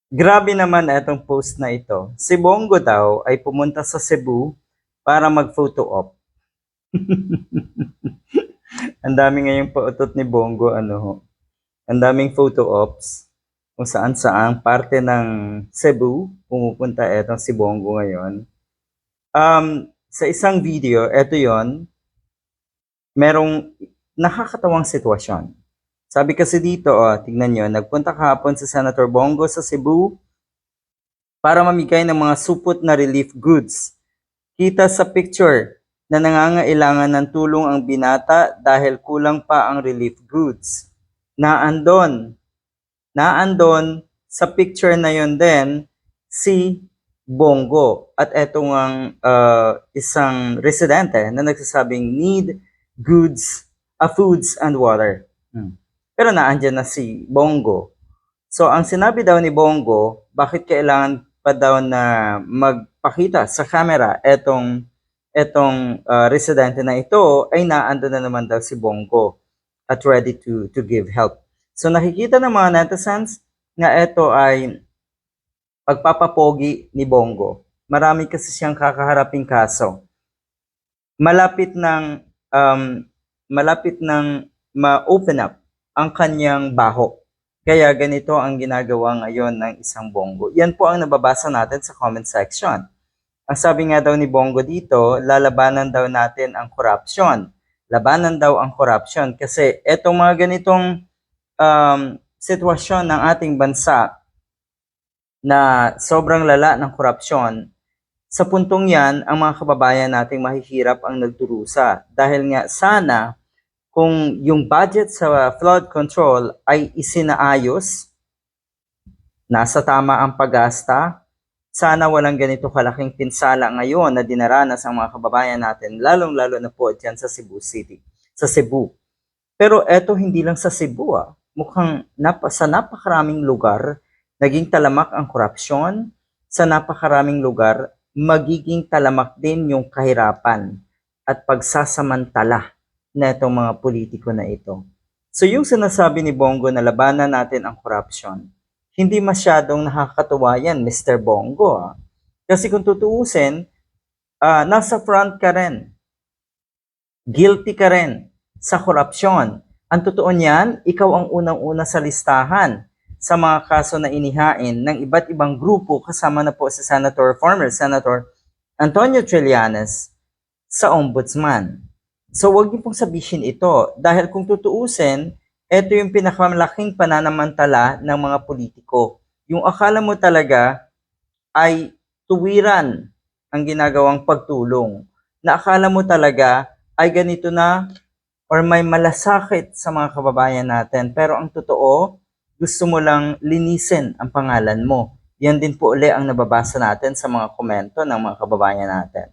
Grabe naman etong post na ito. Si Bongo daw ay pumunta sa Cebu para mag-photo op. Ang dami ngayong pautot ni Bongo, ang daming photo ops kung saan-saan parte ng Cebu pumupunta etong si Bongo ngayon. Sa isang video, eto yon, merong nakakatawang sitwasyon. Sabi kasi dito, tignan nyo, nagpunta kahapon si Senator Bongo sa Cebu para mamigay ng mga supot na relief goods. Kita sa picture na nangangailangan ng tulong ang binata dahil kulang pa ang relief goods. Naandon sa picture na yon din si Bongo at etong ang isang residente na nagsasabing need goods, foods and water. Pero naandyan na si Bongo. So ang sinabi daw ni Bongo, bakit kailangan pa daw na magpakita sa camera etong residente na ito ay naandun na naman daw si Bongo at ready to give help. So nakikita ng mga netizens na ito ay pagpapapogi ni Bongo. Marami kasi siyang kakaharaping kaso. Malapit nang ma-open up ang kanyang baho. Kaya ganito ang ginagawa ngayon ng isang Bongo. Yan po ang nababasa natin sa comment section. Ang sabi nga daw ni Bongo dito, lalabanan daw natin ang corruption. Labanan daw ang corruption kasi etong mga ganitong sitwasyon ng ating bansa na sobrang lala ng korupsyon, sa puntong yan, ang mga kababayan nating mahihirap ang nagdurusa. Dahil nga sana, kung yung budget sa flood control ay isinaayos, nasa tama ang paggasta, sana walang ganito kalaking pinsala ngayon na dinaranas ang mga kababayan natin, lalong-lalo na po dyan sa Cebu City, sa Cebu. Pero eto hindi lang sa Cebu, mukhang sa napakaraming lugar, naging talamak ang korupsyon, sa napakaraming lugar, magiging talamak din yung kahirapan at pagsasamantala na itong mga politiko na ito. So yung sinasabi ni Bongo na labanan natin ang korupsyon, hindi masyadong nakakatuwa yan, Mr. Bongo. Kasi kung tutuusin, nasa front ka rin. Guilty ka rin sa korupsyon. Ang totoo niyan, ikaw ang unang-una sa listahan sa mga kaso na inihain ng iba't ibang grupo kasama na po si former Senator Antonio Trillanes sa Ombudsman. So wag niyo pong sabihin ito dahil kung tutuusin, ito yung pinakamalaking pananamantala ng mga politiko. Yung akala mo talaga ay tuwiran ang ginagawang pagtulong. Na akala mo talaga ay ganito na or may malasakit sa mga kababayan natin. Pero ang totoo, gusto mo lang linisin ang pangalan mo. Yan din po uli ang nababasa natin sa mga komento ng mga kababayan natin.